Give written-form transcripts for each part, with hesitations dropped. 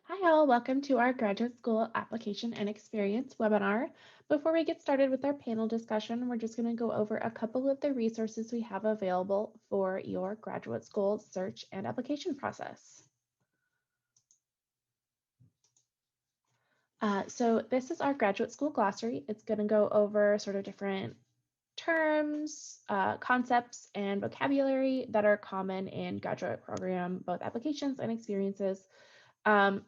Hi all, welcome to our graduate school application and experience webinar. Before we get started with our panel discussion, we're just going to go over a couple of the resources we have available for your graduate school search and application process. So this is our graduate school glossary. It's going to go over sort of different terms, concepts, and vocabulary that are common in graduate program, both applications and experiences.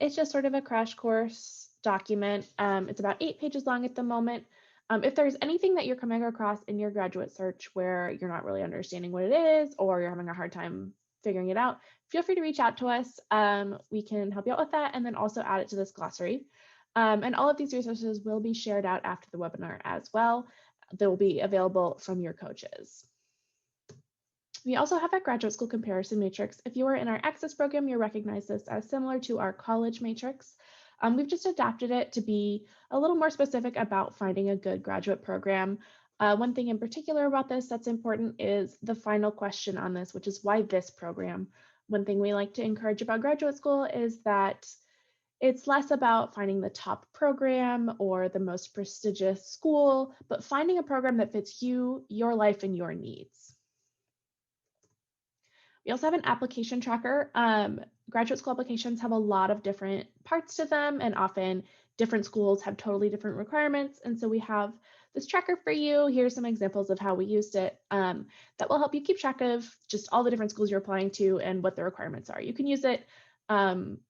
It's just sort of a crash course document. It's about 8 pages long at the moment. If there's anything that you're coming across in your graduate search where you're not really understanding what it is or you're having a hard time figuring it out, feel free to reach out to us. We can help you out with that and then also add it to this glossary. And all of these resources will be shared out after the webinar as well. They will be available from your coaches. We also have a graduate school comparison matrix. If you are in our access program, you'll recognize this as similar to our college matrix. We've just adapted it to be a little more specific about finding a good graduate program. One thing in particular about this that's important is the final question on this, which is why this program? One thing we like to encourage about graduate school is that it's less about finding the top program or the most prestigious school, but finding a program that fits you, your life, and your needs. We also have an application tracker. Graduate school applications have a lot of different parts to them, and often different schools have totally different requirements. And so we have this tracker for you. Here's some examples of how we used it that will help you keep track of just all the different schools you're applying to and what the requirements are. You can use it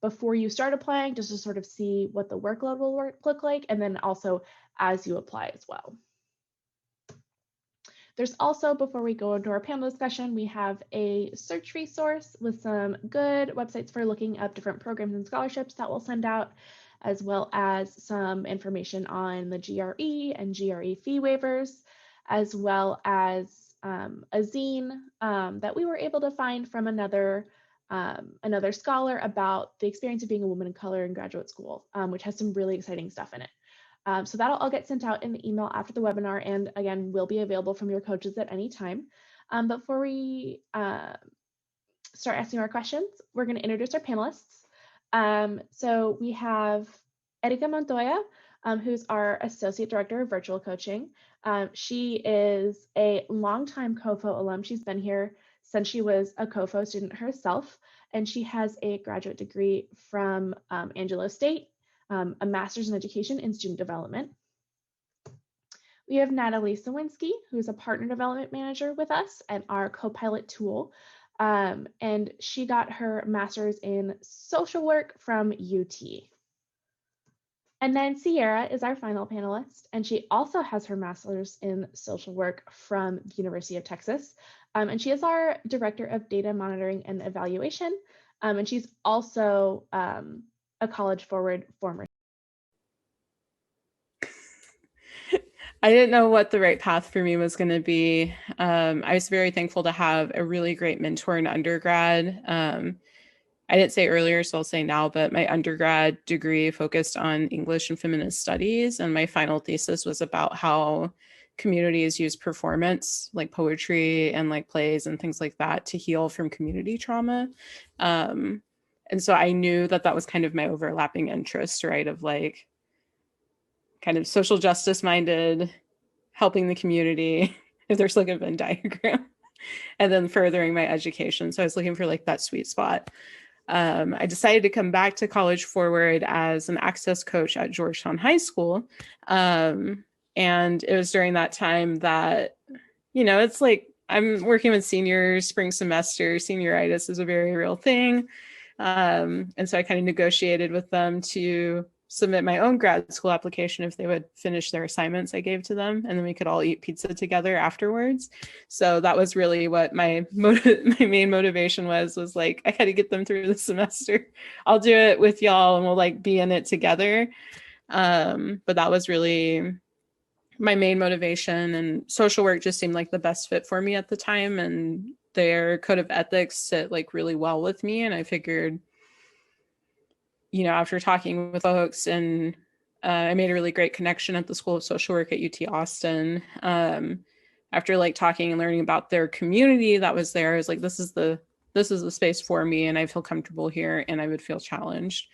before you start applying just to sort of see what the workload will look like, and then also as you apply as well. There's also, before we go into our panel discussion, we have a search resource with some good websites for looking up different programs and scholarships that we'll send out, as well as some information on the GRE and GRE fee waivers, as well as a zine that we were able to find from another scholar about the experience of being a woman of color in graduate school, which has some really exciting stuff in it. So that'll all get sent out in the email after the webinar, and again, will be available from your coaches at any time. Before we start asking our questions, we're going to introduce our panelists. So we have Erika Montoya, who's our Associate Director of Virtual Coaching. She is a longtime COFO alum. She's been here since she was a COFO student herself, and she has a graduate degree from Angelo State, a master's in education in student development. We have Natalie Sowinski, who's a partner development manager with us and our co-pilot tool. And she got her master's in social work from UT. And then Sierra is our final panelist, and she also has her master's in social work from the University of Texas. And she is our director of data monitoring and evaluation. And she's also a College Forward former. I didn't know what the right path for me was going to be. I was very thankful to have a really great mentor in undergrad. I didn't say earlier, so I'll say now, but my undergrad degree focused on English and feminist studies, and my final thesis was about how communities use performance, like poetry and like plays and things like that, to heal from community trauma. And so I knew that that was kind of my overlapping interest, right? Of like kind of social justice minded, helping the community, if there's like a Venn diagram, and then furthering my education. So I was looking for like that sweet spot. I decided to come back to College Forward as an access coach at Georgetown High School. And it was during that time that, you know, it's like I'm working with seniors, spring semester, senioritis is a very real thing. And so I kind of negotiated with them to submit my own grad school application if they would finish their assignments I gave to them, and then we could all eat pizza together afterwards. So that was really what my main motivation was like, I got to get them through the semester. I'll do it with y'all and we'll like be in it together. But that was really my main motivation, and social work just seemed like the best fit for me at the time, and their code of ethics sit like really well with me. And I figured, you know, after talking with folks, and I made a really great connection at the School of Social Work at UT Austin. After like talking and learning about their community that was there, I was like, this is the space for me, and I feel comfortable here and I would feel challenged.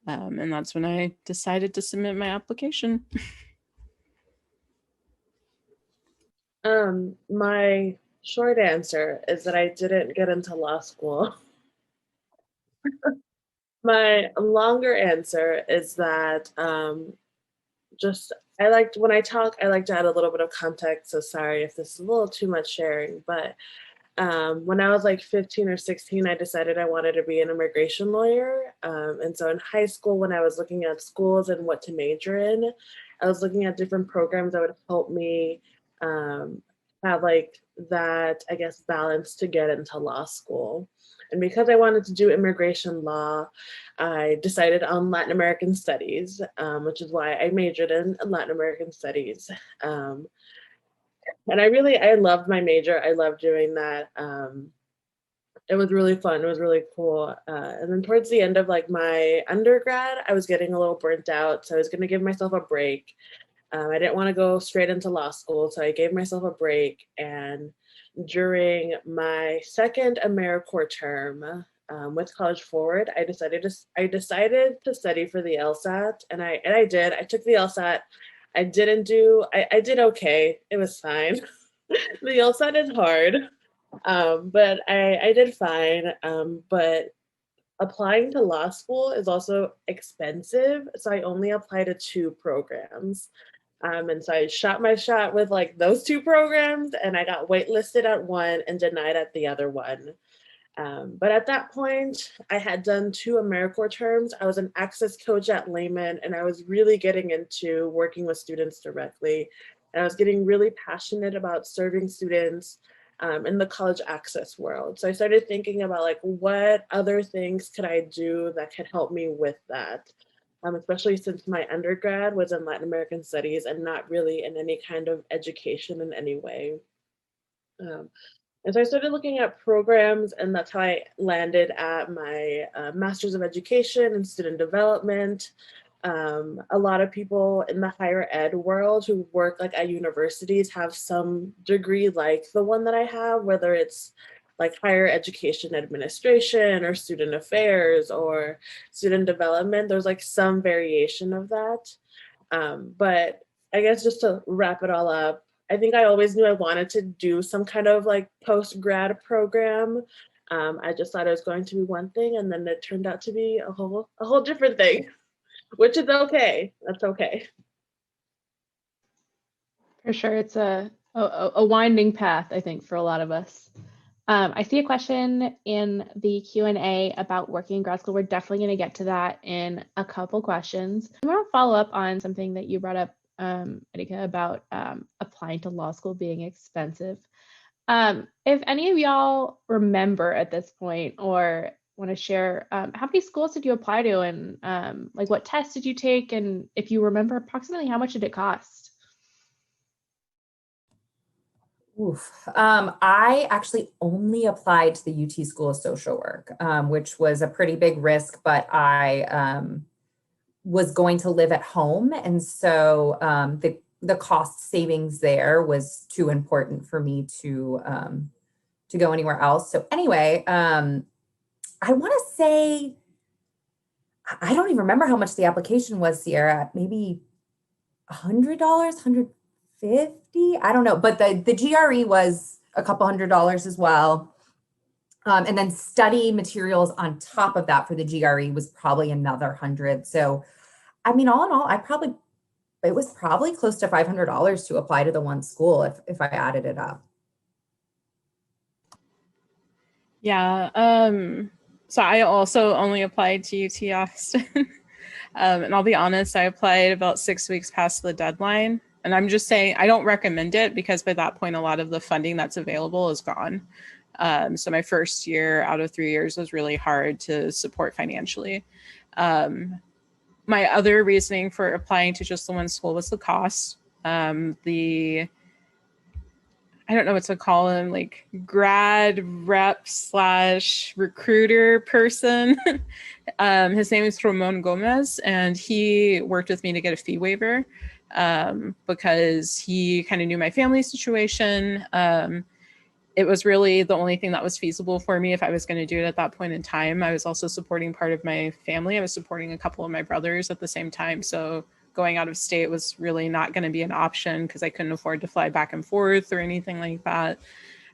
And that's when I decided to submit my application. My short answer is that I didn't get into law school. My longer answer is that just I liked when I talk, I like to add a little bit of context. So sorry if this is a little too much sharing, but when I was like 15 or 16, I decided I wanted to be an immigration lawyer. And so in high school, when I was looking at schools and what to major in, I was looking at different programs that would help me have like that, I guess, balance to get into law school. And because I wanted to do immigration law, I decided on Latin American studies, which is why I majored in Latin American studies. And I loved my major. I loved doing that. It was really fun. It was really cool. And then towards the end of like my undergrad, I was getting a little burnt out. So I was going to give myself a break. I didn't want to go straight into law school. So I gave myself a break. And during my second AmeriCorps term with College Forward, I decided to study for the LSAT. And I did. I took the LSAT. I did okay. It was fine. The LSAT is hard, but I did fine. But applying to law school is also expensive. So I only applied to 2 programs. And so I shot my shot with like those 2 programs and I got waitlisted at one and denied at the other one. But at that point, I had done 2 AmeriCorps terms. I was an access coach at Lehman, and I was really getting into working with students directly. And I was getting really passionate about serving students in the college access world. So I started thinking about like, what other things could I do that could help me with that? Especially since my undergrad was in Latin American studies and not really in any kind of education in any way. And so I started looking at programs, and that's how I landed at my Master's of Education in Student Development. A lot of people in the higher ed world who work like at universities have some degree like the one that I have, whether it's like higher education administration or student affairs or student development. There's like some variation of that. But I guess just to wrap it all up, I think I always knew I wanted to do some kind of like post-grad program. I just thought it was going to be one thing, and then it turned out to be a whole different thing, which is okay. That's okay. For sure, it's a winding path, I think, for a lot of us. I see a question in the Q&A about working in grad school. We're definitely going to get to that in a couple questions. I want to follow up on something that you brought up, Erika, about applying to law school being expensive. If any of y'all remember at this point or want to share, how many schools did you apply to, and like what tests did you take, and if you remember approximately how much did it cost? Oof. I actually only applied to the UT School of Social Work, which was a pretty big risk, but I was going to live at home. And so the cost savings there was too important for me to go anywhere else. So anyway, I want to say, I don't even remember how much the application was, Sierra, maybe $100, $150. I don't know, but the GRE was a couple $100 as well. And then study materials on top of that for the GRE was probably another $100. So, I mean, all in all, it was probably close to $500 to apply to the one school if I added it up. Yeah. So I also only applied to UT Austin. And I'll be honest, I applied about 6 weeks past the deadline. And I'm just saying, I don't recommend it because by that point, a lot of the funding that's available is gone. So my first year out of 3 years was really hard to support financially. My other reasoning for applying to just the one school was the cost. I don't know what to call him, like grad rep / recruiter person. His name is Ramon Gomez, and he worked with me to get a fee waiver because he kind of knew my family situation. it was really the only thing that was feasible for me if I was going to do it at that point in time. I was also supporting part of my family. I was supporting a couple of my brothers at the same time. So going out of state was really not going to be an option because I couldn't afford to fly back and forth or anything like that.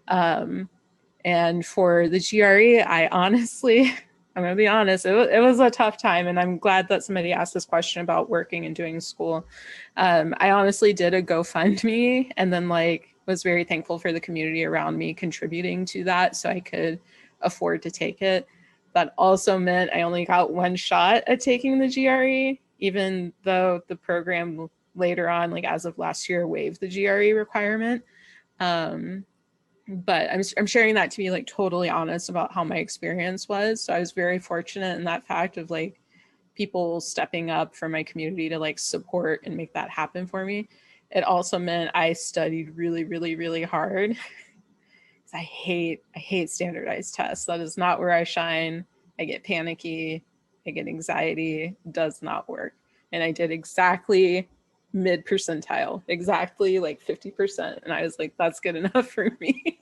And for the GRE, I honestly, I'm going to be honest, it was a tough time. And I'm glad that somebody asked this question about working and doing school. I honestly did a GoFundMe and then was very thankful for the community around me contributing to that so I could afford to take it. That also meant I only got one shot at taking the GRE, even though the program later on, as of last year, waived the GRE requirement. But I'm sharing that to be totally honest about how my experience was. So I was very fortunate in that fact of people stepping up for my community to support and make that happen for me. It also meant I studied really, really, really hard. I hate standardized tests. That is not where I shine. I get panicky. I get anxiety. It does not work. And I did exactly mid percentile, exactly 50%. And I was that's good enough for me.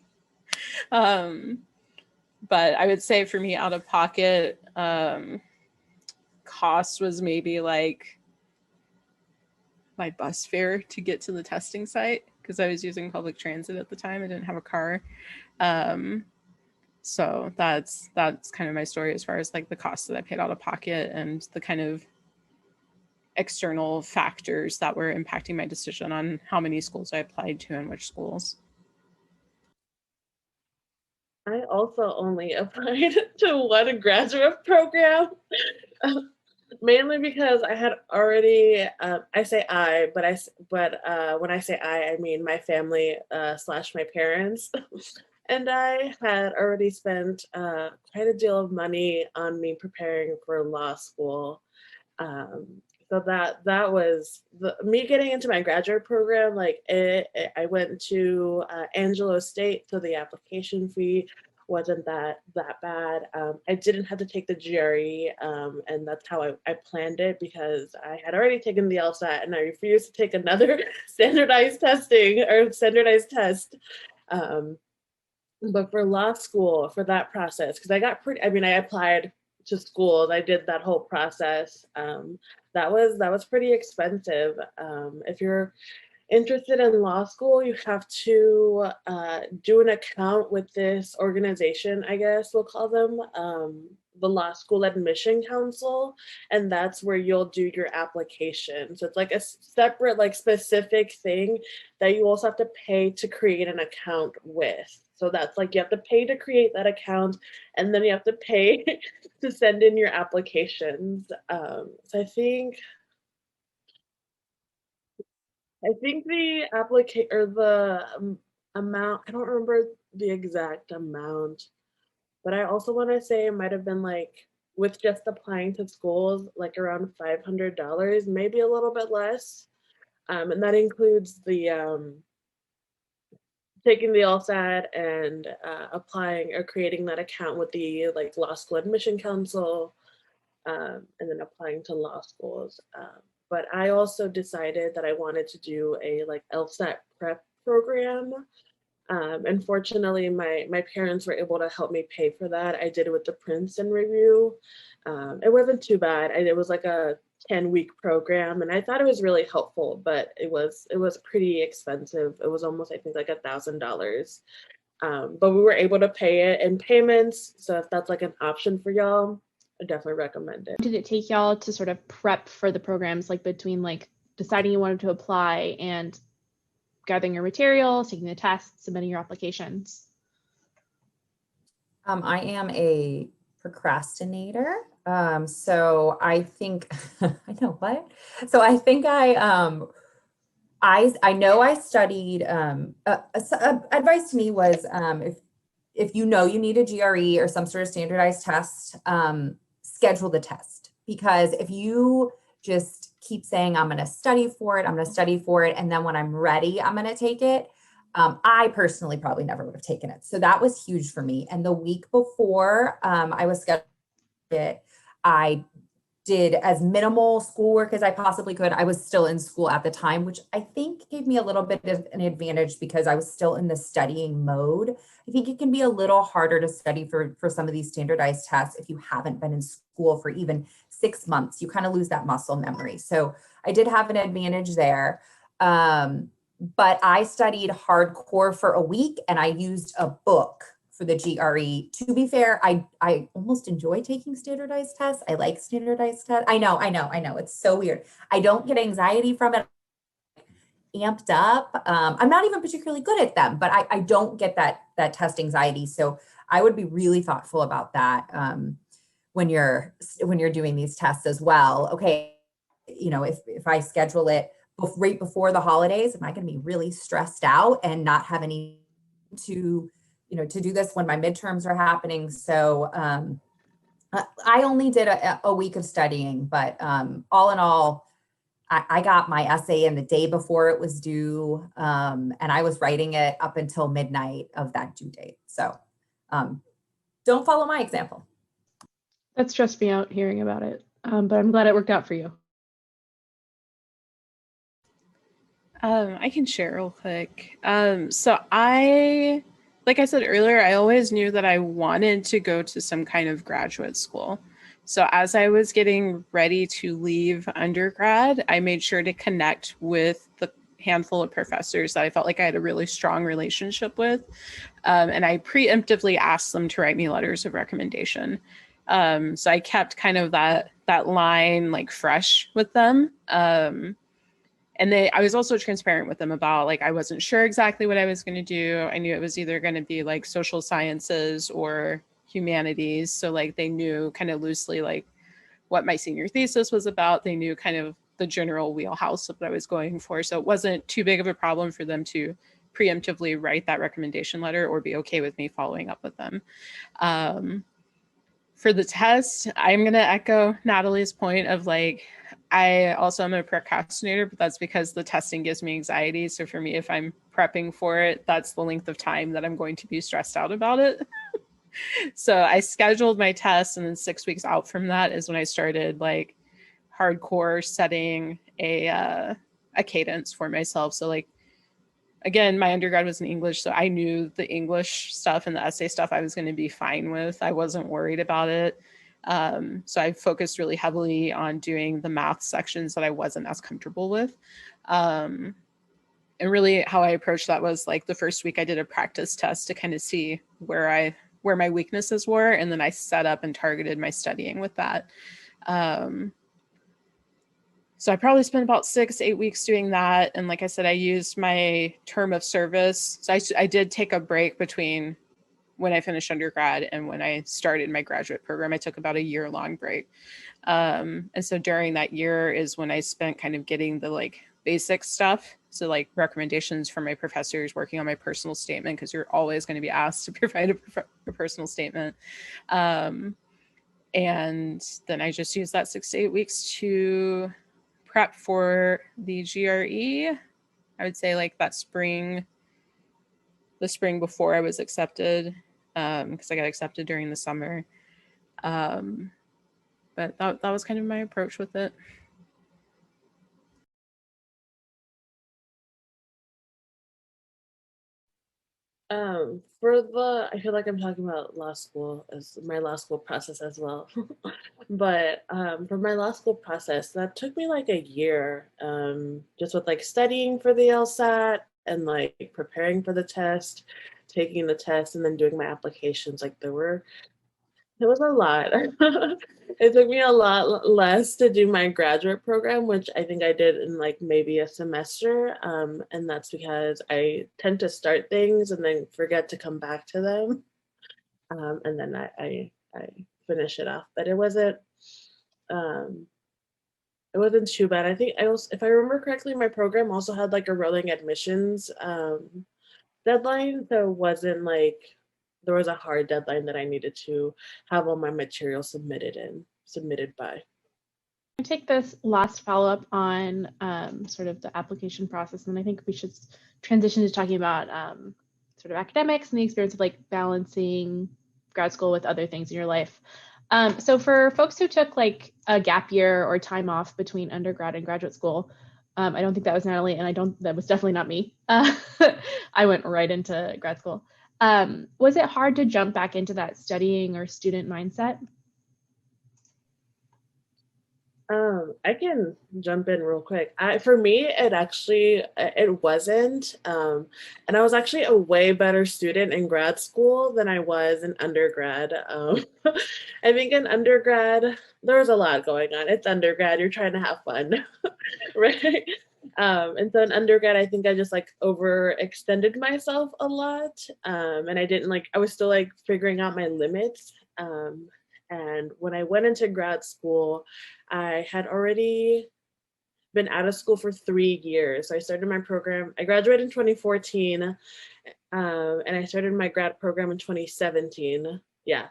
But I would say for me, out of pocket, cost was maybe my bus fare to get to the testing site because I was using public transit at the time. I didn't have a car. So that's kind of my story as far as the cost that I paid out of pocket and the kind of external factors that were impacting my decision on how many schools I applied to and which schools. I also only applied to one graduate program, mainly because I had already. I say I, but when I say I mean my family / my parents, and I had already spent quite a deal of money on me preparing for law school. So that was me getting into my graduate program. I went to Angelo State, so the application fee wasn't that bad. I didn't have to take the GRE, and that's how I planned it because I had already taken the LSAT and I refused to take another standardized test. But for law school, for that process, because I applied to schools, I did that whole process. That was pretty expensive. If you're interested in law school, you have to do an account with this organization, I guess we'll call them, the Law School Admission Council, and that's where you'll do your application. So it's a separate, specific thing that you also have to pay to create an account with. So that's you have to pay to create that account, and then you have to pay to send in your applications. So I think the amount, I don't remember the exact amount, but I also want to say it might have been with just applying to schools, around $500, maybe a little bit less. And that includes the taking the LSAT and applying or creating that account with the Law School Admission Council, and then applying to law schools. But I also decided that I wanted to do a LSAT prep program. And fortunately, my parents were able to help me pay for that. I did it with the Princeton Review. It wasn't too bad. It was a 10-week program, and I thought it was really helpful, but it was pretty expensive. It was almost, I think, $1,000. But we were able to pay it in payments. So if that's an option for y'all, I definitely recommend it. Did it take y'all to sort of prep for the programs, between deciding you wanted to apply and gathering your materials, taking the tests, submitting your applications? I am a procrastinator. So I think, I know what? So I think I know I studied, advice to me was, if you know you need a GRE or some sort of standardized test, schedule the test. Because if you just keep saying, I'm going to study for it, and then when I'm ready, I'm going to take it, I personally probably never would have taken it. So that was huge for me. And the week before I was scheduled, I did as minimal schoolwork as I possibly could. I was still in school at the time, which I think gave me a little bit of an advantage because I was still in the studying mode. I think it can be a little harder to study for some of these standardized tests if you haven't been in school for even 6 months. You kind of lose that muscle memory. So I did have an advantage there. But I studied hardcore for a week and I used a book for the GRE. To be fair, I almost enjoy taking standardized tests. I like standardized tests. I know. It's so weird. I don't get anxiety from it, amped up. I'm not even particularly good at them, but I don't get that test anxiety. So I would be really thoughtful about that when you're doing these tests as well. Okay, if I schedule it right before the holidays, am I going to be really stressed out and not have any to do this when my midterms are happening? So I only did a week of studying, but all in all, I got my essay in the day before it was due, and I was writing it up until midnight of that due date. So don't follow my example. That stressed me out hearing about it, but I'm glad it worked out for you. I can share real quick. So like I said earlier, I always knew that I wanted to go to some kind of graduate school. So as I was getting ready to leave undergrad, I made sure to connect with the handful of professors that I felt like I had a really strong relationship with. And I preemptively asked them to write me letters of recommendation. So I kept kind of that line like fresh with them. And I was also transparent with them about like, I wasn't sure exactly what I was going to do. I knew it was either going to be like social sciences or humanities. So like they knew kind of loosely like what my senior thesis was about. They knew kind of the general wheelhouse of what I was going for. So it wasn't too big of a problem for them to preemptively write that recommendation letter or be okay with me following up with them. For the test, I'm going to echo Natalie's point of like, I also am a procrastinator, but that's because the testing gives me anxiety. So for me, if I'm prepping for it, that's the length of time that I'm going to be stressed out about it. So I scheduled my test, and then 6 weeks out from that is when I started like hardcore setting a cadence for myself. So like, again, my undergrad was in English, so I knew the English stuff and the essay stuff I was going to be fine with. I wasn't worried about it. So I focused really heavily on doing the math sections that I wasn't as comfortable with. And really how I approached that was like the first week I did a practice test to kind of see where my weaknesses were. And then I set up and targeted my studying with that. So I probably spent about 6-8 weeks doing that. And like I said, I used my term of service. So I did take a break between when I finished undergrad and when I started my graduate program. I took about a year-long break. And so during that year is when I spent kind of getting the like basic stuff. So like recommendations from my professors, working on my personal statement, because you're always going to be asked to provide a personal statement. And then I just used that 6 to 8 weeks to prep for the GRE. I would say like the spring before I was accepted, because I got accepted during the summer. But that was kind of my approach with it. I feel like I'm talking about law school as my law school process as well. But for my law school process, that took me like a year, just with like studying for the LSAT and like preparing for the test, taking the test, and then doing my applications. Like it was a lot. It took me a lot less to do my graduate program, which I think I did in like maybe a semester. And that's because I tend to start things and then forget to come back to them. And then I finish it off. But it wasn't too bad. I think if I remember correctly, my program also had like a rolling admissions deadline. So it wasn't like there was a hard deadline that I needed to have all my material submitted by. I take this last follow-up on sort of the application process, and I think we should transition to talking about sort of academics and the experience of like balancing grad school with other things in your life. So for folks who took like a gap year or time off between undergrad and graduate school, I don't think that was Natalie, and that was definitely not me. I went right into grad school. Was it hard to jump back into that studying or student mindset? I can jump in real quick. For me, it wasn't. And I was actually a way better student in grad school than I was in undergrad. I think in undergrad, there was a lot going on. It's undergrad, you're trying to have fun, right? And so in undergrad, I think I just like overextended myself a lot. And I was still like figuring out my limits. And when I went into grad school, I had already been out of school for 3 years. So I started my program, I graduated in 2014, and I started my grad program in 2017. Yeah.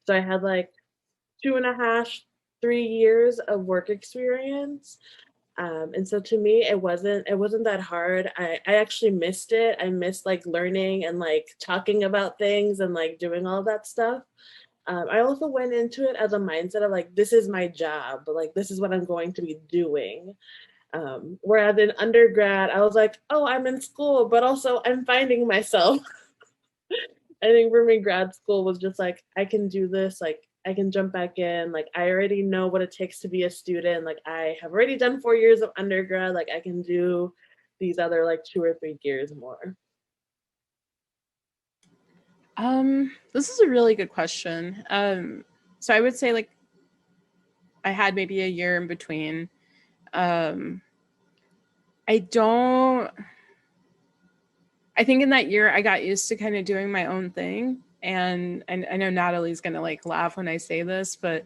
So I had like 2.5, 3 years of work experience. And so to me, it wasn't that hard. I actually missed it. I missed like learning and like talking about things and like doing all that stuff. I also went into it as a mindset of like, this is my job, but like, this is what I'm going to be doing. Whereas in undergrad, I was like, oh, I'm in school, but also I'm finding myself. I think for me, grad school was just like, I can do this, like, I can jump back in. Like, I already know what it takes to be a student. Like, I have already done 4 years of undergrad. Like, I can do these other like 2 or 3 years more. This is a really good question. So I would say like I had maybe a year in between. I think in that year I got used to kind of doing my own thing. And I know Natalie's going to like laugh when I say this, but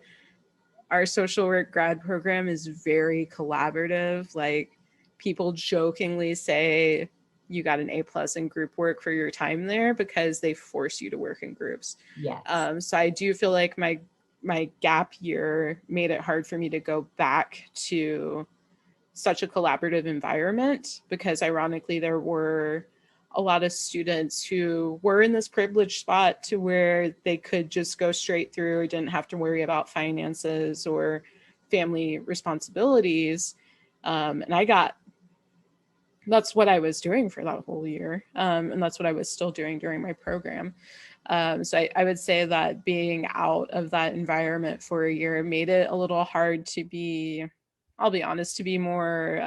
our social work grad program is very collaborative. Like people jokingly say you got an A+ in group work for your time there because they force you to work in groups. Yes. So I do feel like my gap year made it hard for me to go back to such a collaborative environment because ironically there were a lot of students who were in this privileged spot to where they could just go straight through, didn't have to worry about finances or family responsibilities. And that's what I was doing for that whole year. And that's what I was still doing during my program. So I would say that being out of that environment for a year made it a little hard to be, I'll be honest, to be more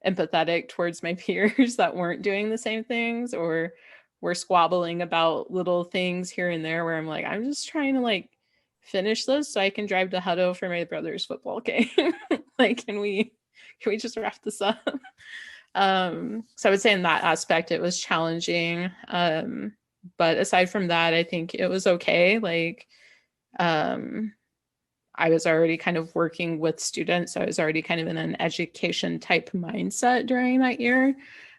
empathetic towards my peers that weren't doing the same things or were squabbling about little things here and there where I'm like, I'm just trying to like finish this so I can drive to Hutto for my brother's football game. Like, can we just wrap this up? So I would say in that aspect, it was challenging. But aside from that, I think it was okay. Like, I was already kind of working with students. So I was already kind of in an education type mindset during that year.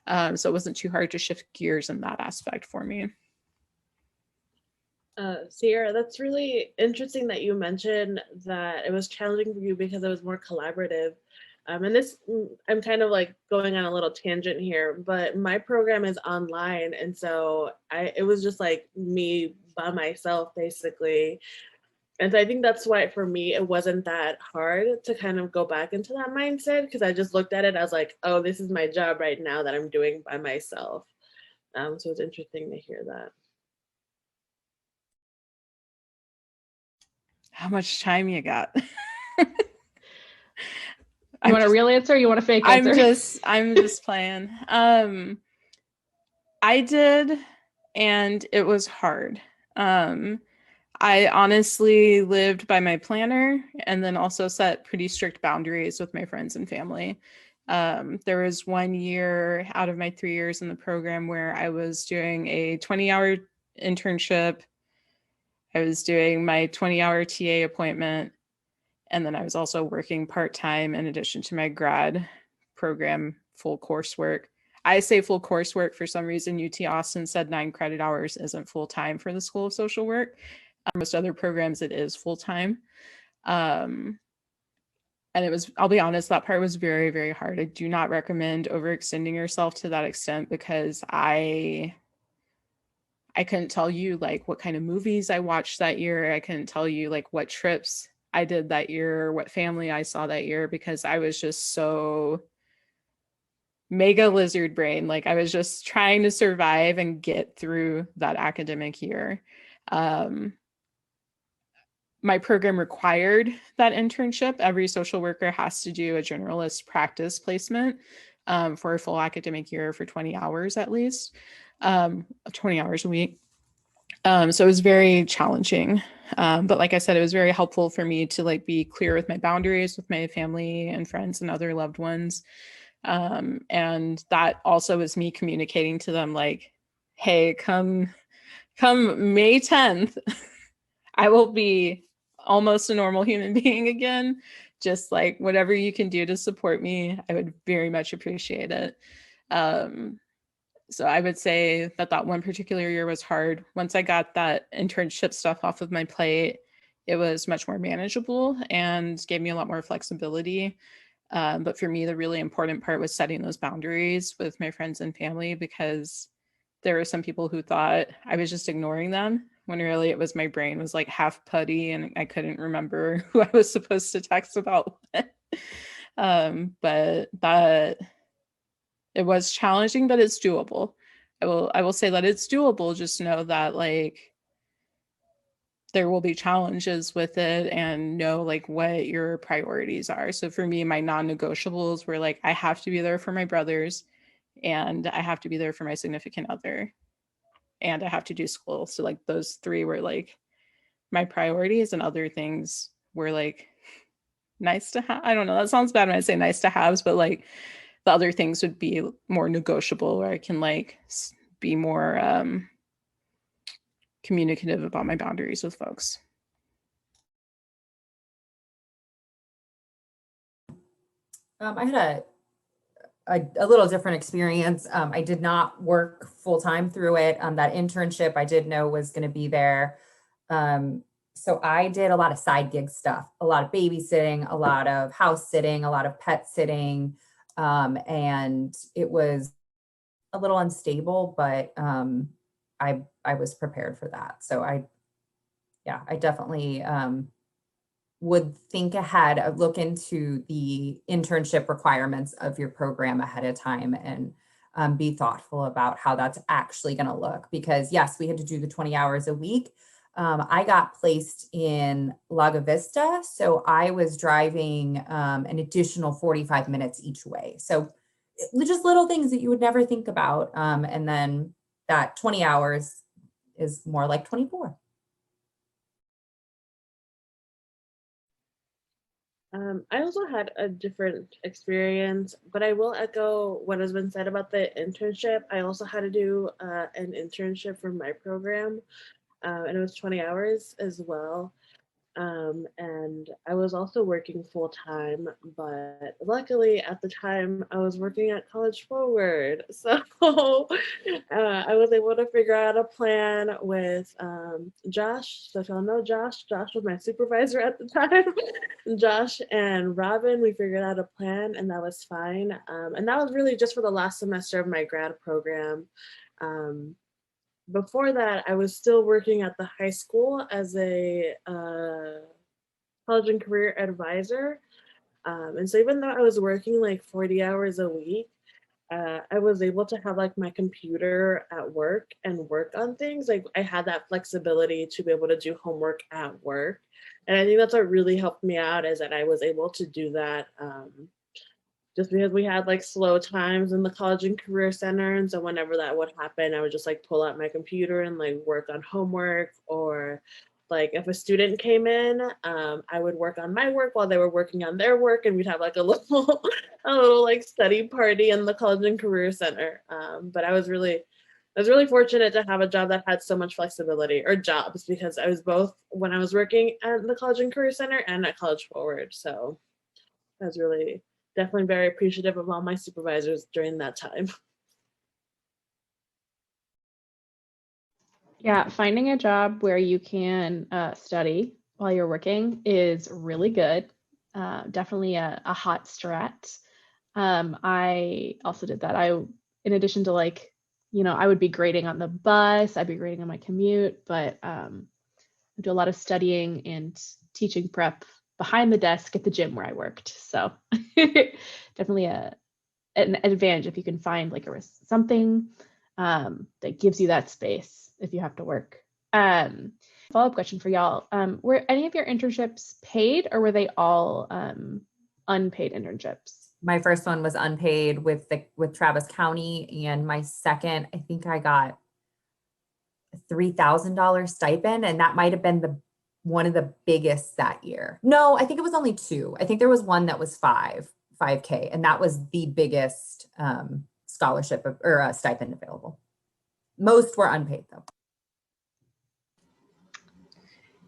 So it wasn't too hard to shift gears in that aspect for me. Sierra, that's really interesting that you mentioned that it was challenging for you because it was more collaborative. And this, I'm kind of like going on a little tangent here, but my program is online. And so it was just like me by myself, basically. And so I think that's why for me, it wasn't that hard to kind of go back into that mindset because I just looked at it as like, oh, this is my job right now that I'm doing by myself. So it's interesting to hear that. How much time you got? You want a real answer or you want a fake answer? I'm just playing. I did, and it was hard. I honestly lived by my planner and then also set pretty strict boundaries with my friends and family. There was 1 year out of my 3 years in the program where I was doing a 20-hour internship. I was doing my 20-hour TA appointment. And then I was also working part-time in addition to my grad program, full coursework. I say full coursework for some reason. UT Austin said 9 credit hours isn't full-time for the School of Social Work. Most other programs, it is full-time. And I'll be honest, that part was very, very hard. I do not recommend overextending yourself to that extent because I I couldn't tell you like what kind of movies I watched that year. I couldn't tell you like what trips I did that year, or what family I saw that year, because I was just so mega lizard brain. Like I was just trying to survive and get through that academic year. My program required that internship. Every social worker has to do a generalist practice placement for a full academic year for 20 hours at least, 20 hours a week. So it was very challenging. But like I said, it was very helpful for me to like be clear with my boundaries with my family and friends and other loved ones. And that also was me communicating to them like, hey, come May 10th, I will be almost a normal human being again. Just like whatever you can do to support me, I would very much appreciate it. So I would say that one particular year was hard. Once I got that internship stuff off of my plate, it was much more manageable and gave me a lot more flexibility. But for me, the really important part was setting those boundaries with my friends and family, because there were some people who thought I was just ignoring them, when really it was my brain was like half putty and I couldn't remember who I was supposed to text about. But that it was challenging, but it's doable. I will say that it's doable. Just know that like there will be challenges with it, and know like what your priorities are. So for me, my non-negotiables were like, I have to be there for my brothers, and I have to be there for my significant other, and I have to do school. So like those three were like my priorities, and other things were like nice to have. I don't know, that sounds bad when I say nice to haves, but like the other things would be more negotiable, where I can like be more communicative about my boundaries with folks. I had a little different experience. I did not work full-time through it. That internship I did know was going to be there. So I did a lot of side gig stuff, a lot of babysitting, a lot of house sitting, a lot of pet sitting. And it was a little unstable, but I was prepared for that. So I definitely would think ahead, look into the internship requirements of your program ahead of time, and be thoughtful about how that's actually going to look. Because yes, we had to do the 20 hours a week. I got placed in Lago Vista, so I was driving an additional 45 minutes each way. So just little things that you would never think about. And then that 20 hours is more like 24. I also had a different experience, but I will echo what has been said about the internship. I also had to do an internship for my program, and it was 20 hours as well. And I was also working full time, but luckily at the time I was working at College Forward. So I was able to figure out a plan with Josh. So if y'all know Josh was my supervisor at the time. Josh and Robin, we figured out a plan, and that was fine. And that was really just for the last semester of my grad program. Before that, I was still working at the high school as a college and career advisor. And so even though I was working like 40 hours a week, I was able to have like my computer at work and work on things. Like I had that flexibility to be able to do homework at work. And I think that's what really helped me out, is that I was able to do that just because we had like slow times in the College and Career Center. And so whenever that would happen, I would just like pull out my computer and like work on homework, or like if a student came in, I would work on my work while they were working on their work, and we'd have like a little like study party in the College and Career Center. But I was really fortunate to have a job that had so much flexibility, or jobs, because I was both when I was working at the College and Career Center and at College Forward. So I was really definitely very appreciative of all my supervisors during that time. Yeah, finding a job where you can study while you're working is really good. Definitely a hot strat. I also did that. In addition to like I would be grading on the bus, I'd be grading on my commute, but I do a lot of studying and teaching prep behind the desk at the gym where I worked. So definitely an advantage if you can find like something that gives you that space if you have to work. Follow-up question for y'all. Were any of your internships paid, or were they all unpaid internships? My first one was unpaid with Travis County, and my second, I think I got a $3,000 stipend, and that might have been one of the biggest that year. No, I think it was only two. I think there was one that was $5K, and that was the biggest scholarship or stipend available. Most were unpaid though.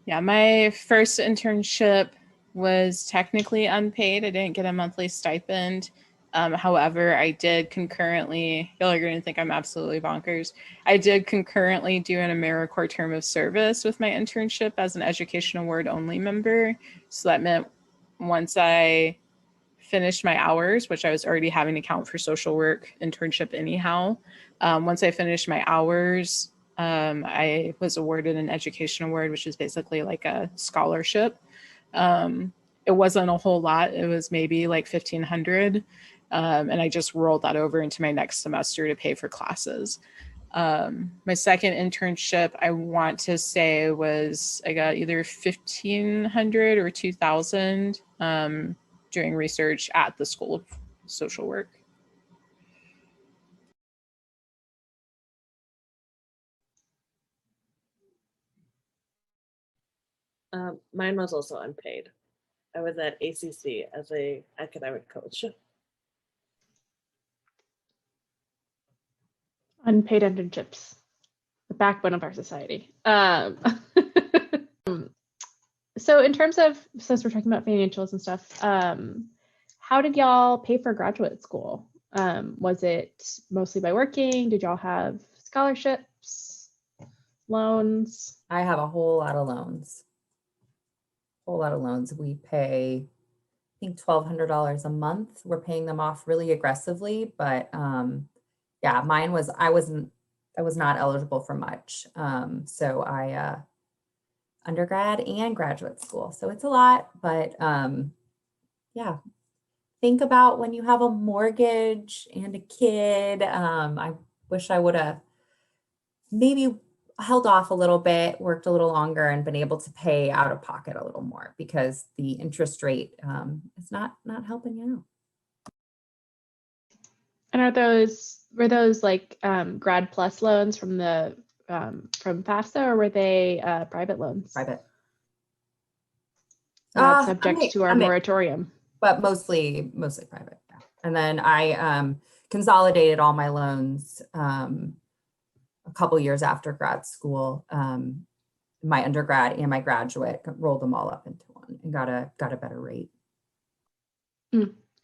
Yeah, my first internship was technically unpaid. I didn't get a monthly stipend. However, I did concurrently, y'all are going to think I'm absolutely bonkers. I did concurrently do an AmeriCorps term of service with my internship as an Education Award only member. So that meant once I finished my hours, which I was already having to count for social work internship anyhow. Once I finished my hours, I was awarded an education award, which is basically like a scholarship. It wasn't a whole lot. It was maybe like $1,500. And I just rolled that over into my next semester to pay for classes. My second internship, I want to say was, I got either $1,500 or $2,000 doing research at the School of Social Work. Mine was also unpaid. I was at ACC as a academic coach. Unpaid internships, the backbone of our society. So in terms of, since we're talking about financials and stuff, how did y'all pay for graduate school? Was it mostly by working? Did y'all have scholarships, loans? I have a whole lot of loans. We pay, I think, $1,200 a month. We're paying them off really aggressively, but yeah, mine was, I was not eligible for much. So I undergrad and graduate school. So it's a lot, but yeah, think about when you have a mortgage and a kid. I wish I would have maybe held off a little bit, worked a little longer, and been able to pay out of pocket a little more, because the interest rate is not helping you out. And were those like Grad Plus loans from the from FAFSA, or were they private loans? Private. Not subject to our moratorium. But mostly private. Yeah. And then I consolidated all my loans a couple years after grad school. My undergrad and my graduate, rolled them all up into one and got a better rate.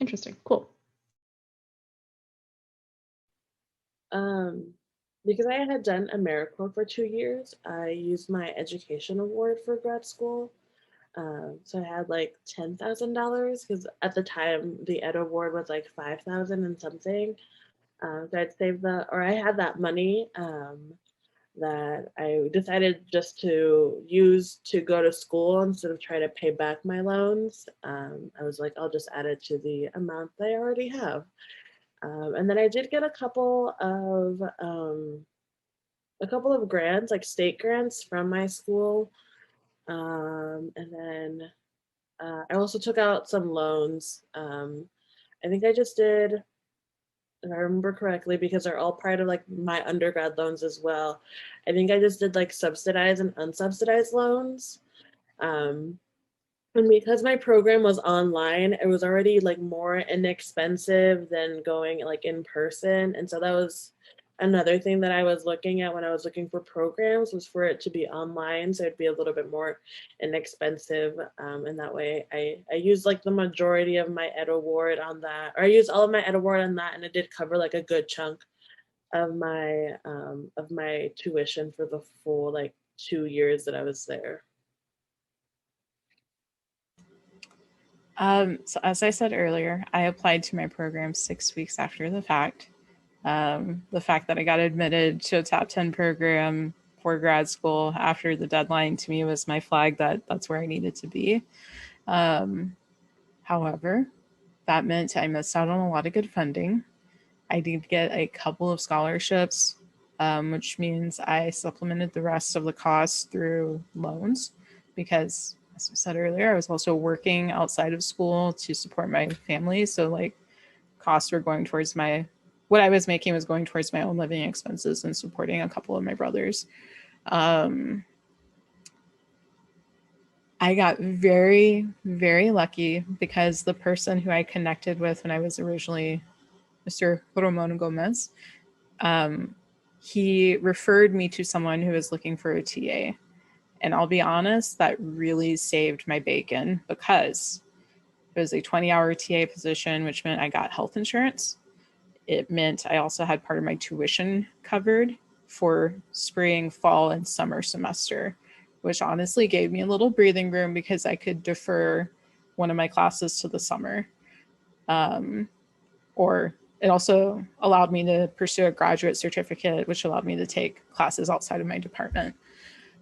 Interesting. Cool. Because I had done AmeriCorps for 2 years, I used my education award for grad school. So I had like $10,000, because at the time the Ed Award was like 5,000 and something. So I'd saved I had that money that I decided just to use to go to school instead of try to pay back my loans. I was like, I'll just add it to the amount they already have. And then I did get a couple of grants, like state grants from my school. And then I also took out some loans. I think I just did, if I remember correctly, because they're all part of like my undergrad loans as well. I think I just did like subsidized and unsubsidized loans. And because my program was online, it was already like more inexpensive than going like in person. And so that was another thing that I was looking at when I was looking for programs, was for it to be online, so it'd be a little bit more inexpensive. And that way I used like the majority of my Ed Award on that, or I used all of my Ed Award on that, and it did cover like a good chunk of my tuition for the full like 2 years that I was there. So as I said earlier, I applied to my program 6 weeks after the fact. The fact that I got admitted to a top 10 program for grad school after the deadline to me was my flag that that's where I needed to be. However, that meant I missed out on a lot of good funding. I did get a couple of scholarships, which means I supplemented the rest of the costs through loans because, as I said earlier, I was also working outside of school to support my family. So like costs were going towards what I was making was going towards my own living expenses and supporting a couple of my brothers. I got very, very lucky because the person who I connected with when I was originally Mr. Ramon Gomez, he referred me to someone who was looking for a TA. And I'll be honest, that really saved my bacon because it was a 20-hour TA position, which meant I got health insurance. It meant I also had part of my tuition covered for spring, fall, and summer semester, which honestly gave me a little breathing room because I could defer one of my classes to the summer. Or it also allowed me to pursue a graduate certificate, which allowed me to take classes outside of my department.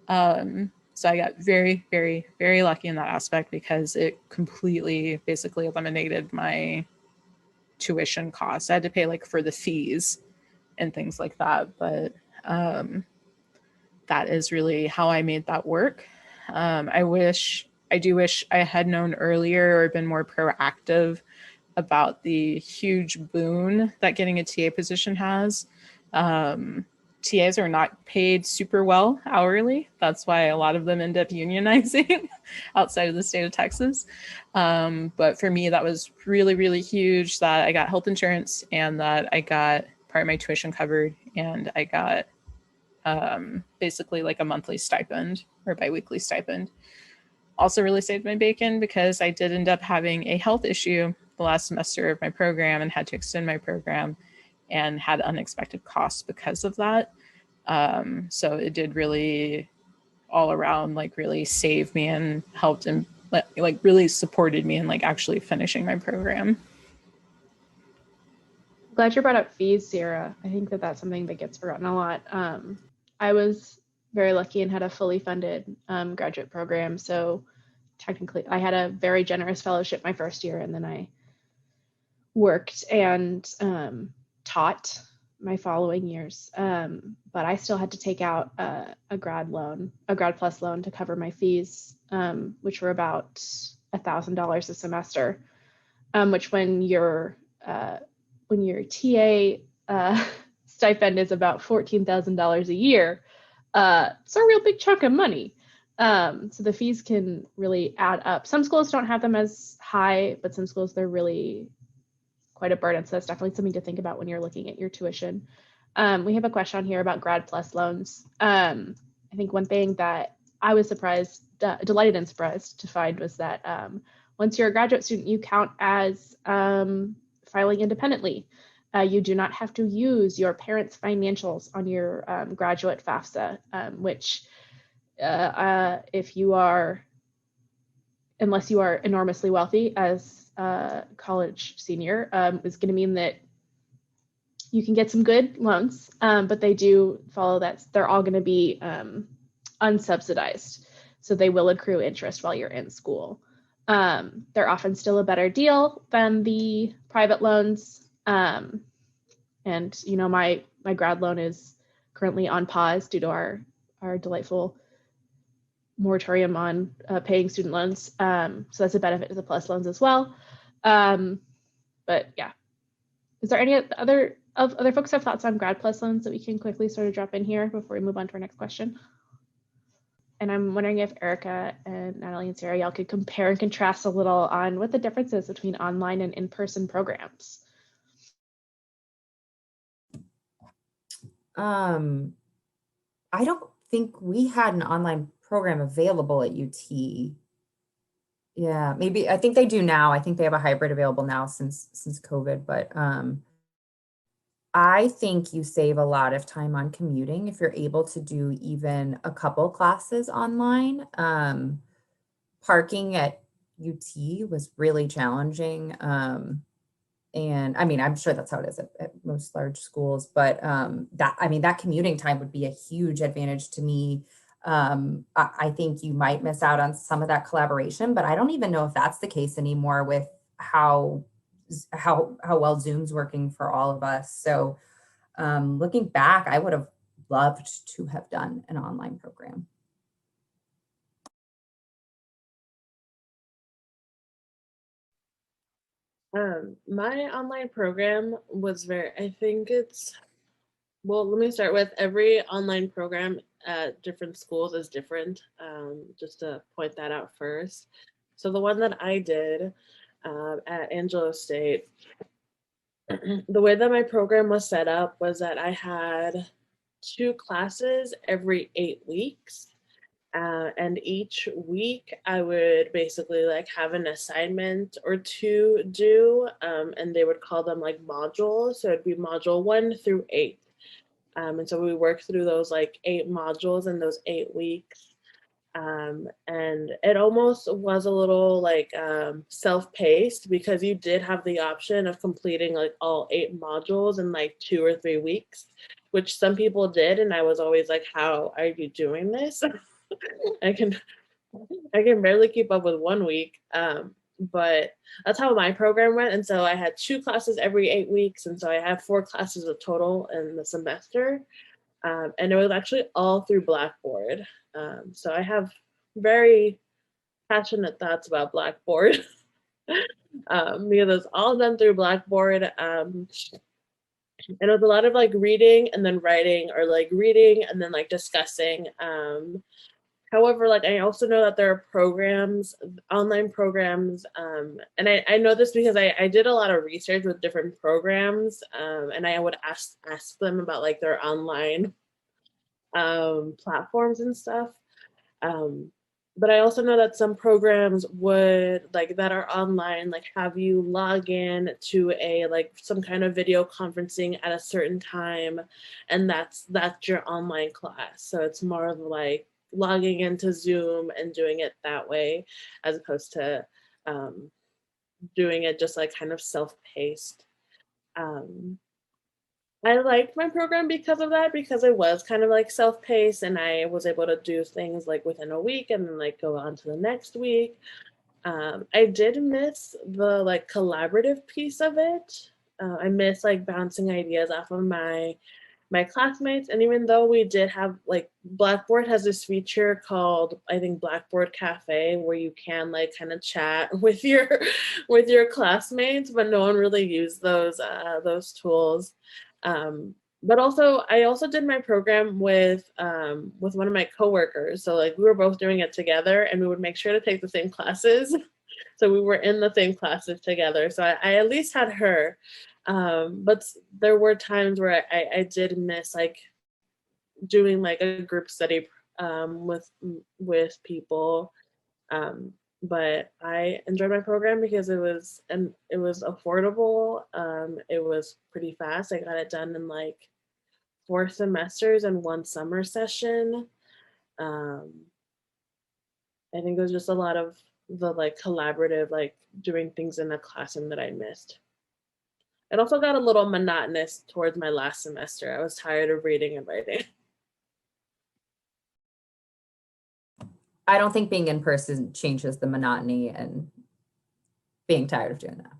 So I got very, very, very lucky in that aspect because it completely basically eliminated my tuition costs. I had to pay like for the fees and things like that, but that is really how I made that work. I do wish I had known earlier or been more proactive about the huge boon that getting a TA position has. TAs are not paid super well hourly. That's why a lot of them end up unionizing outside of the state of Texas. But for me, that was really, really huge that I got health insurance and that I got part of my tuition covered and I got basically like a monthly stipend or biweekly stipend. Also really saved my bacon because I did end up having a health issue the last semester of my program and had to extend my program and had unexpected costs because of that. So it did really all around like really save me and helped and like really supported me in like actually finishing my program. Glad you brought up fees, Sierra. I think that that's something that gets forgotten a lot. I was very lucky and had a fully funded graduate program. So technically I had a very generous fellowship my first year, and then I worked and taught my following years. But I still had to take out a Grad Plus loan to cover my fees, which were about $1,000 a semester, which when your TA stipend is about $14,000 a year, it's a real big chunk of money. So the fees can really add up. Some schools don't have them as high, but some schools they're really quite a burden. So that's definitely something to think about when you're looking at your tuition. We have a question on here about Grad Plus loans. I think one thing that I was delighted and surprised to find was that once you're a graduate student, you count as filing independently. You do not have to use your parents' financials on your graduate FAFSA, which unless you are enormously wealthy as a college senior, is going to mean that you can get some good loans, but they do follow that they're all going to be unsubsidized. So they will accrue interest while you're in school. They're often still a better deal than the private loans. And, my grad loan is currently on pause due to our delightful moratorium on paying student loans. So that's a benefit to the plus loans as well. But yeah, is there any other folks have thoughts on Grad Plus loans that we can quickly sort of drop in here before we move on to our next question? And I'm wondering if Erika and Natalie and Sarah, y'all could compare and contrast a little on what the difference is between online and in-person programs. I don't think we had an online program available at UT. Yeah, maybe, I think they do now. I think they have a hybrid available now since COVID, but I think you save a lot of time on commuting if you're able to do even a couple classes online. Parking at UT was really challenging. And I mean, I'm sure that's how it is at most large schools, but that commuting time would be a huge advantage to me. I think you might miss out on some of that collaboration, but I don't even know if that's the case anymore with how well Zoom's working for all of us. So looking back, I would have loved to have done an online program. My online program was let me start with every online program at different schools is different, just to point that out first. So the one that I did at Angelo State, the way that my program was set up was that I had 2 classes every 8 weeks. And each week I would basically like have an assignment or 2 due, and they would call them like modules. So it'd be module 1 through 8. And so we worked through those like 8 modules in those 8 weeks. And it almost was a little like self-paced, because you did have the option of completing like all 8 modules in like 2 or 3 weeks, which some people did. And I was always like, how are you doing this? I can barely keep up with 1 week. But that's how my program went. And so I had 2 classes every 8 weeks. And so I have 4 classes of total in the semester. And it was actually all through Blackboard. So I have very passionate thoughts about Blackboard because it's all done through Blackboard. And it was a lot of like reading and then writing, or like reading and then like discussing. However, like I also know that there are programs, online programs, and I know this because I did a lot of research with different programs, and I would ask them about like their online platforms and stuff. But I also know that some programs would like that are online, like have you log in to a like some kind of video conferencing at a certain time, and that's your online class. So it's more of like logging into Zoom and doing it that way, as opposed to doing it just like kind of self-paced. I liked my program because of that, because it was kind of like self-paced, and I was able to do things like within a week and then like go on to the next week. I did miss the like collaborative piece of it. I miss like bouncing ideas off of my classmates. And even though we did have like Blackboard has this feature called, I think, Blackboard Cafe, where you can like kind of chat with your classmates, but no one really used those tools. But also I also did my program with one of my coworkers. So like we were both doing it together, and we would make sure to take the same classes. So we were in the same classes together. So I at least had her. But there were times where I did miss like doing like a group study with people. But I enjoyed my program because it was affordable. It was pretty fast. I got it done in like 4 semesters and 1 summer session. I think it was just a lot of the like collaborative, like doing things in a classroom that I missed. It also got a little monotonous towards my last semester. I was tired of reading and writing. I don't think being in person changes the monotony and being tired of doing that.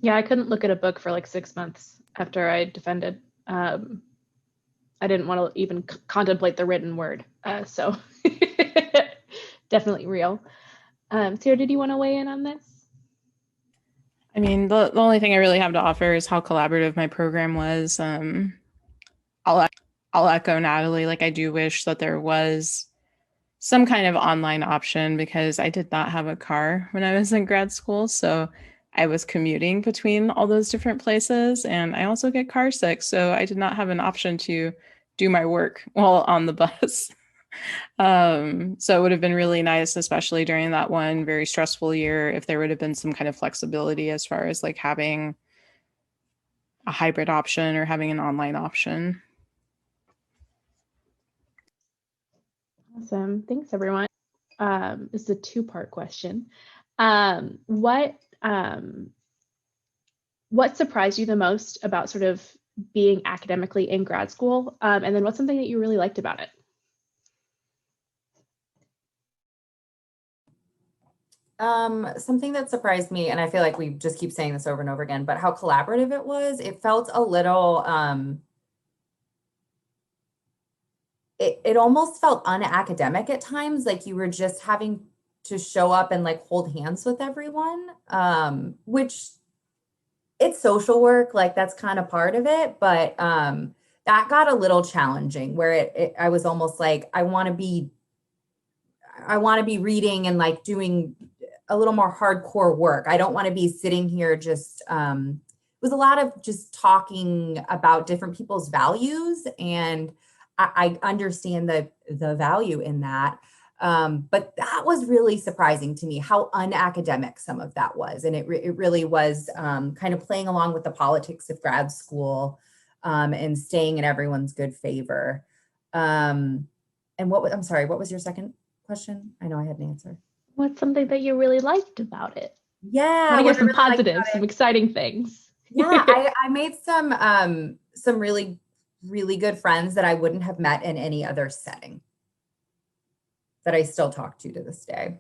Yeah, I couldn't look at a book for like 6 months after I defended. I didn't want to even contemplate the written word. So definitely real. Sarah, did you want to weigh in on this? I mean, the only thing I really have to offer is how collaborative my program was. I'll echo Natalie. Like, I do wish that there was some kind of online option, because I did not have a car when I was in grad school. So I was commuting between all those different places, and I also get car sick. So I did not have an option to do my work while on the bus. So it would have been really nice, especially during that one very stressful year, if there would have been some kind of flexibility as far as like having a hybrid option or having an online option. Awesome. Thanks, everyone. This is a 2-part question. What surprised you the most about sort of being academically in grad school? And then what's something that you really liked about it? Something that surprised me, and I feel like we just keep saying this over and over again, but how collaborative it was. It felt a little, it almost felt unacademic at times, like you were just having to show up and like hold hands with everyone, which it's social work, like that's kind of part of it, but that got a little challenging where I was almost like, I want to be reading and like doing a little more hardcore work. I don't want to be sitting here just, it was a lot of just talking about different people's values. And I understand the value in that. But that was really surprising to me, how unacademic some of that was. And it really was kind of playing along with the politics of grad school and staying in everyone's good favor. And I'm sorry, what was your second question? I know I had an answer. What's something that you really liked about it? Yeah. I want to hear some positives, some exciting things. Yeah, I made some really, really good friends that I wouldn't have met in any other setting that I still talk to this day.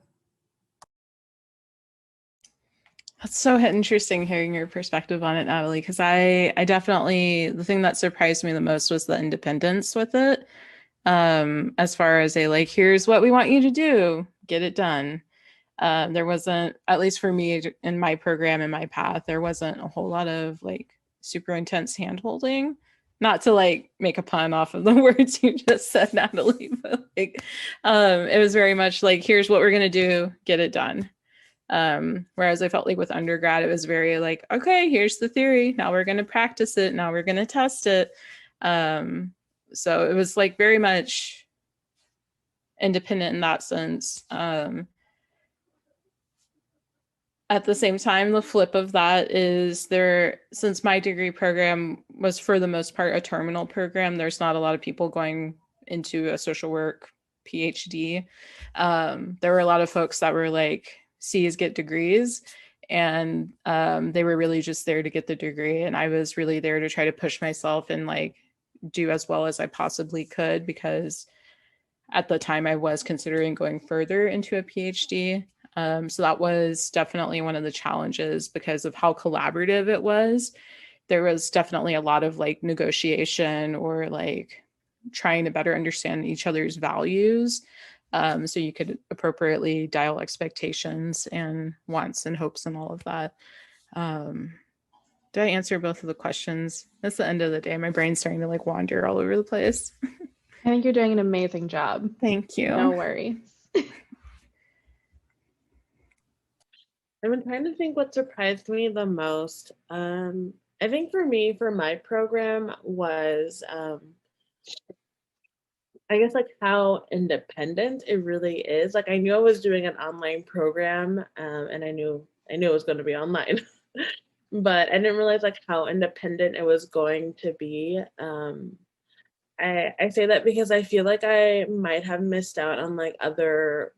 That's so interesting hearing your perspective on it, Natalie, because I definitely, the thing that surprised me the most was the independence with it. As far as like, here's what we want you to do, get it done. There wasn't, at least for me in my program, in my path, there wasn't a whole lot of like super intense hand-holding. Not to like make a pun off of the words you just said, Natalie, but like it was very much like, here's what we're gonna do, get it done. Whereas I felt like with undergrad, it was very like, okay, here's the theory, now we're gonna practice it, now we're gonna test it. So it was like very much independent in that sense. At the same time, the flip of that is since my degree program was for the most part a terminal program, there's not a lot of people going into a social work PhD. There were a lot of folks that were like, C's get degrees, and they were really just there to get the degree. And I was really there to try to push myself and like do as well as I possibly could, because at the time I was considering going further into a PhD. So that was definitely one of the challenges because of how collaborative it was. There was definitely a lot of like negotiation or like trying to better understand each other's values, so you could appropriately dial expectations and wants and hopes and all of that. Did I answer both of the questions? That's the end of the day. My brain's starting to like wander all over the place. I think you're doing an amazing job. Thank you. No worries. I've been trying to think what surprised me the most. I think for me, for my program was, I guess like how independent it really is. Like I knew I was doing an online program, and I knew it was going to be online, but I didn't realize like how independent it was going to be. I say that because I feel like I might have missed out on like other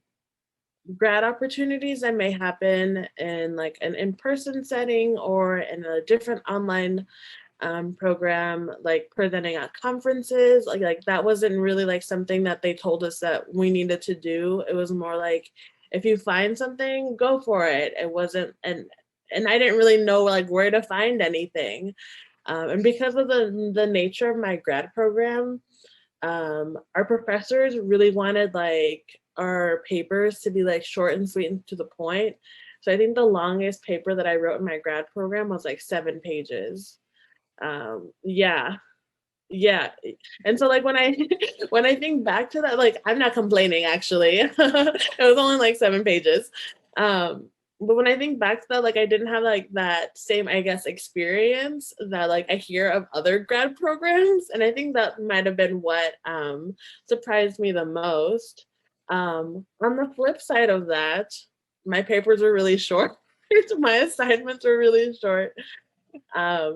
grad opportunities that may happen in like an in-person setting or in a different online program, like presenting at conferences. Like that wasn't really like something that they told us that we needed to do. It was more like, if you find something, go for it. It wasn't, and I didn't really know like where to find anything. And because of the nature of my grad program, our professors really wanted like our papers to be like short and sweet and to the point. So I think the longest paper that I wrote in my grad program was like 7 pages. Yeah. And so like when I think back to that, like I'm not complaining actually. It was only like 7 pages. But when I think back to that, like I didn't have like that same, I guess, experience that like I hear of other grad programs. And I think that might have been what surprised me the most. On the flip side of that, my papers were really short. My assignments were really short. I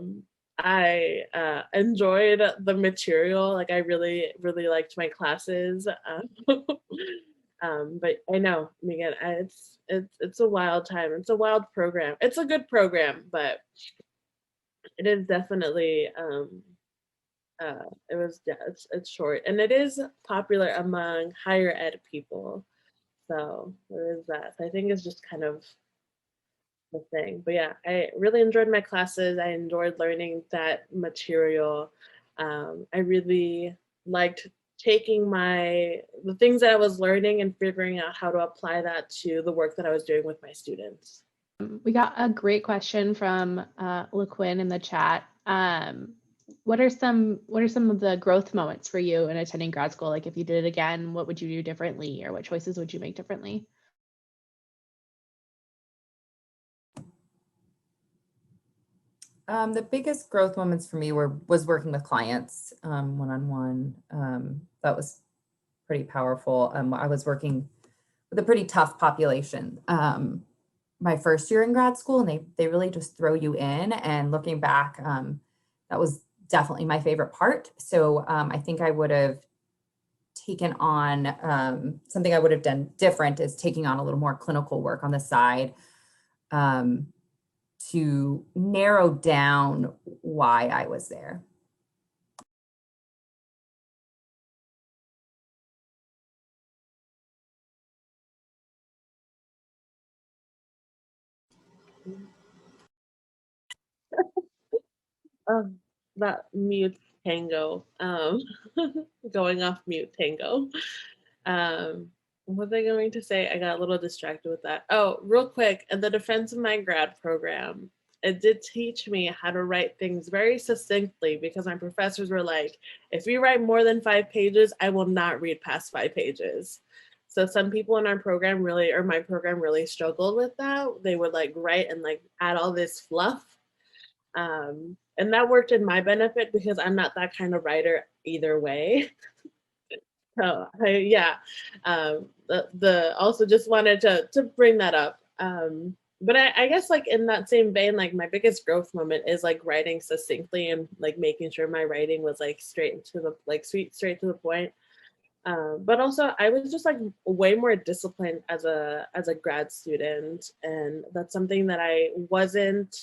enjoyed the material. Like I really, really liked my classes. But I know, Meaghan, it's a wild time. It's a wild program. It's a good program, but it is definitely it's short, and it is popular among higher ed people. So there is that. So I think it's just kind of the thing. But yeah, I really enjoyed my classes. I enjoyed learning that material. I really liked taking the things that I was learning and figuring out how to apply that to the work that I was doing with my students. We got a great question from LaQuinn in the chat. What are some of the growth moments for you in attending grad school? Like if you did it again, what would you do differently, or what choices would you make differently? The biggest growth moments for me was working with clients one-on-one. That was pretty powerful. I was working with a pretty tough population my first year in grad school, and they really just throw you in. And looking back, that was definitely my favorite part. So I think I would have taken on something I would have done different is taking on a little more clinical work on the side. To narrow down why I was there. That mute tango, going off mute tango. What was I going to say? I got a little distracted with that. Oh, real quick, in the defense of my grad program, it did teach me how to write things very succinctly, because my professors were like, if you write more than 5 pages, I will not read past 5 pages. So some people in our program my program really struggled with that. They would like write and like add all this fluff. And that worked in my benefit because I'm not that kind of writer either way. So also just wanted to bring that up. But I guess like in that same vein, like my biggest growth moment is like writing succinctly and like making sure my writing was like straight to the point. But also I was just like way more disciplined as a grad student, and that's something that I wasn't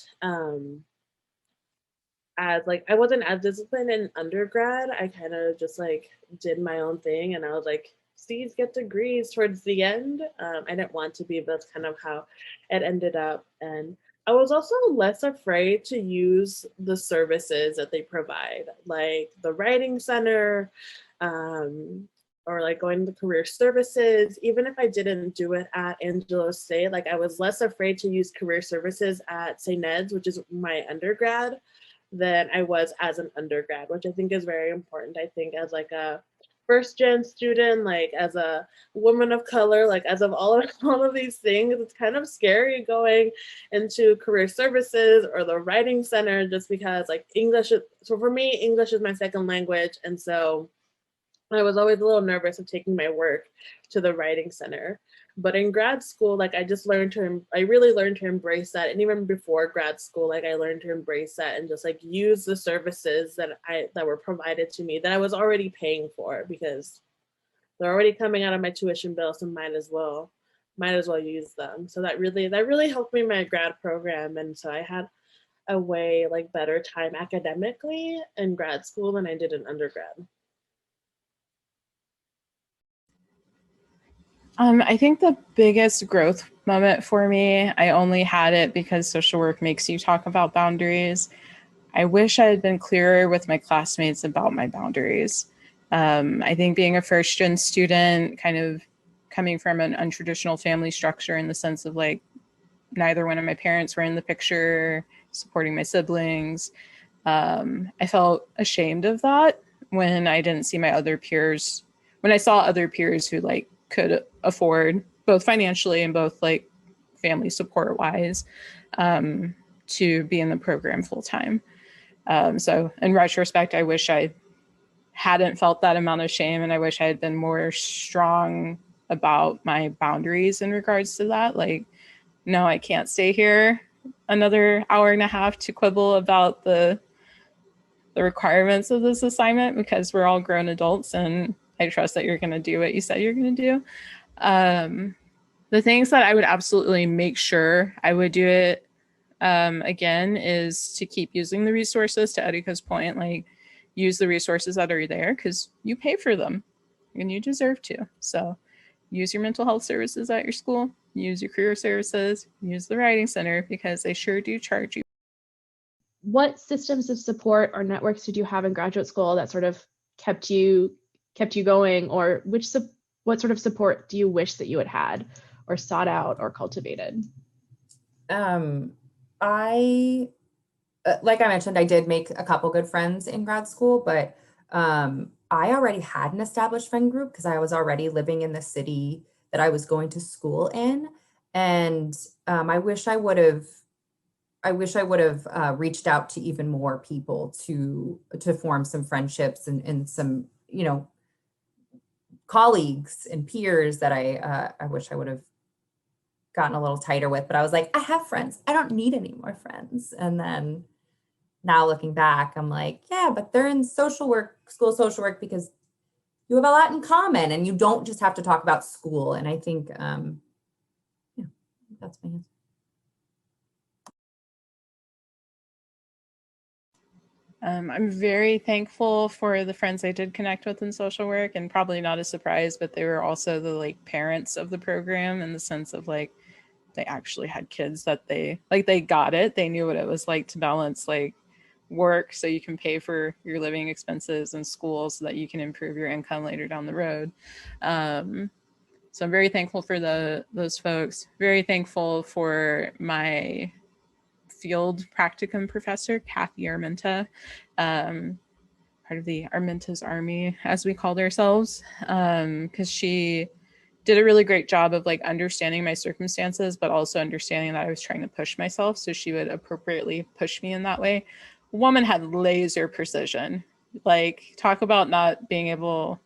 I wasn't as disciplined in undergrad. I kind of just like did my own thing, and I was like, C's get degrees towards the end. I didn't want to be, but that's kind of how it ended up. And I was also less afraid to use the services that they provide, like the writing center, or like going to career services. Even if I didn't do it at Angelo State, like I was less afraid to use career services at St. Ned's, which is my undergrad, than I was as an undergrad, which I think is very important. I think as like a first gen student, like as a woman of color, like as of all of these things, it's kind of scary going into career services or the writing center, just because like so for me, English is my second language. And so I was always a little nervous of taking my work to the writing center. But in grad school, like I really learned to embrace that. And even before grad school, like I learned to embrace that and just like use the services that were provided to me that I was already paying for, because they're already coming out of my tuition bill, so might as well use them. So that really helped me in my grad program. And so I had a way like better time academically in grad school than I did in undergrad. I think the biggest growth moment for me, I only had it because social work makes you talk about boundaries. I wish I had been clearer with my classmates about my boundaries. I think being a first-gen student, kind of coming from an untraditional family structure in the sense of like neither one of my parents were in the picture, supporting my siblings, I felt ashamed of that when I didn't see my other peers, when I saw other peers who like could afford both financially and both like family support wise to be in the program full time. So in retrospect, I wish I hadn't felt that amount of shame, and I wish I had been more strong about my boundaries in regards to that. Like, no, I can't stay here another hour and a half to quibble about the requirements of this assignment, because we're all grown adults and I trust that you're going to do what you said you're going to do. The things that I would absolutely make sure I would do it again is to keep using the resources, to Erika's point, like use the resources that are there because you pay for them and you deserve to. So use your mental health services at your school, use your career services, use the writing center because they sure do charge you. What systems of support or networks did you have in graduate school that sort of kept you going, or what sort of support do you wish that you had or sought out or cultivated? I like I mentioned, I did make a couple good friends in grad school, but I already had an established friend group because I was already living in the city that I was going to school in. And I wish I would have reached out to even more people to form some friendships and some, colleagues and peers that I wish I would have gotten a little tighter with. But I was like, I have friends. I don't need any more friends. And then now looking back, I'm like, yeah, but they're in school social work because you have a lot in common and you don't just have to talk about school. And I think, that's my answer. I'm very thankful for the friends I did connect with in social work, and probably not a surprise, but they were also the parents of the program in the sense of they actually had kids that they got it. They knew what it was like to balance work so you can pay for your living expenses and school so that you can improve your income later down the road. So I'm very thankful for those folks. Very thankful for my field practicum professor, Kathy Armenta, part of the Armenta's Army, as we called ourselves, because she did a really great job of understanding my circumstances, but also understanding that I was trying to push myself. So she would appropriately push me in that way. Woman had laser precision. Talk about not being able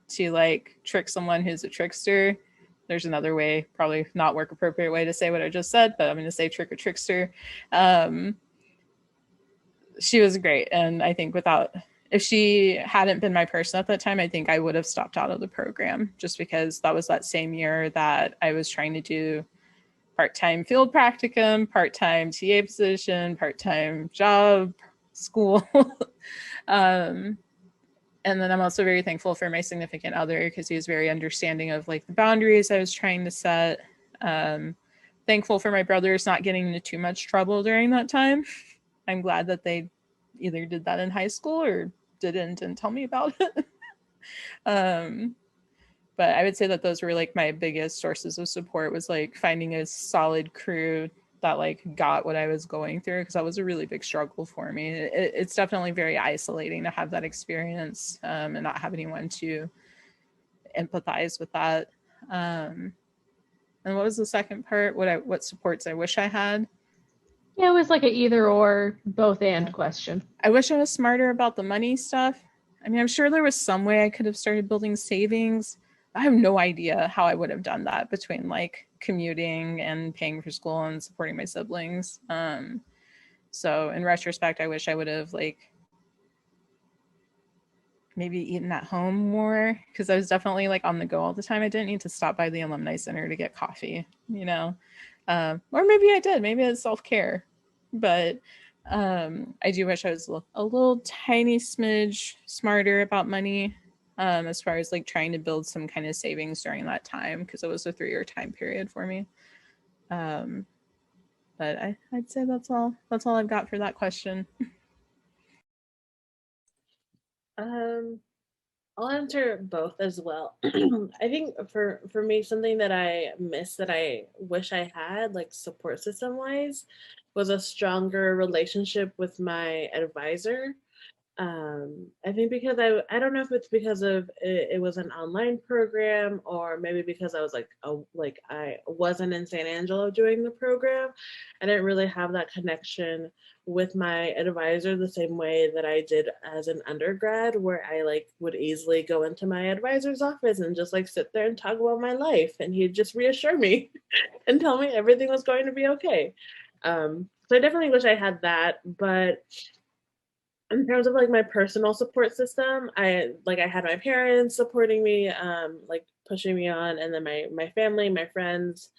to trick someone who's a trickster. There's another way, probably not work appropriate way to say what I just said, but I'm going to say trick or trickster. She was great. And I think if she hadn't been my person at that time, I think I would have stopped out of the program just because that was that same year that I was trying to do part-time field practicum, part-time TA position, part-time job, school. And then I'm also very thankful for my significant other because he was very understanding of the boundaries I was trying to set. Thankful for my brothers not getting into too much trouble during that time. I'm glad that they either did that in high school or didn't and tell me about it. But I would say that those were my biggest sources of support was finding a solid crew that got what I was going through, because that was a really big struggle for me. It's definitely very isolating to have that experience and not have anyone to empathize with that. And what was the second part? What supports I wish I had? Yeah, it was an either or, both and question. I wish I was smarter about the money stuff. I mean, I'm sure there was some way I could have started building savings. I have no idea how I would have done that between commuting and paying for school and supporting my siblings. So in retrospect, I wish I would have maybe eaten at home more, because I was definitely on the go all the time. I didn't need to stop by the alumni center to get coffee, or maybe I did. Maybe it's self-care, but I do wish I was a little tiny smidge smarter about money, as far as trying to build some kind of savings during that time, because it was a 3-year time period for me. But I'd say that's all I've got for that question. I'll answer both as well. I think for me, something that I miss that I wish I had, support system wise, was a stronger relationship with my advisor. I think because I don't know if it's because of it was an online program, or maybe because I was I wasn't in San Angelo doing the program. I didn't really have that connection with my advisor the same way that I did as an undergrad, where I would easily go into my advisor's office and just sit there and talk about my life, and he'd just reassure me and tell me everything was going to be okay. So I definitely wish I had that, but in terms of my personal support system, I had my parents supporting me, pushing me on, and then my family, my friends.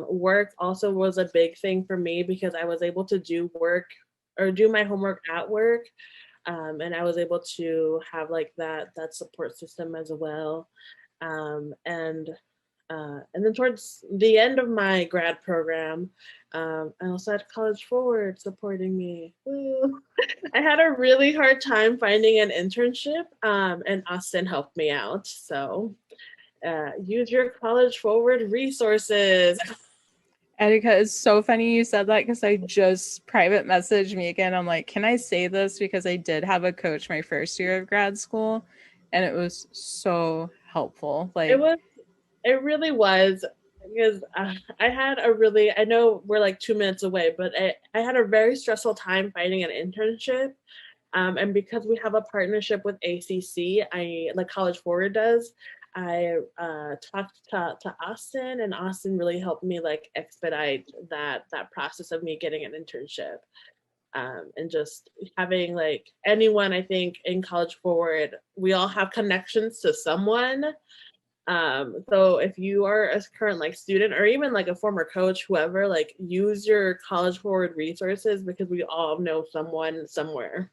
Work also was a big thing for me because I was able to do work or do my homework at work. And I was able to have like that support system as well. And then towards the end of my grad program, I also had College Forward supporting me. Woo. I had a really hard time finding an internship, and Austin helped me out. So use your College Forward resources. Erika, it's so funny you said that because I just private messaged Meaghan. I'm like, can I say this? Because I did have a coach my first year of grad school, and it was so helpful. Like, it really was, because I know we're like 2 minutes away, but I had a very stressful time finding an internship. And because we have a partnership with ACC, like College Forward does, I talked to Austin, and Austin really helped me like expedite that process of me getting an internship. And just having like anyone, I think in College Forward, we all have connections to someone. So if you are a current like student or even like a former coach, whoever, like use your College Forward resources, because we all know someone somewhere.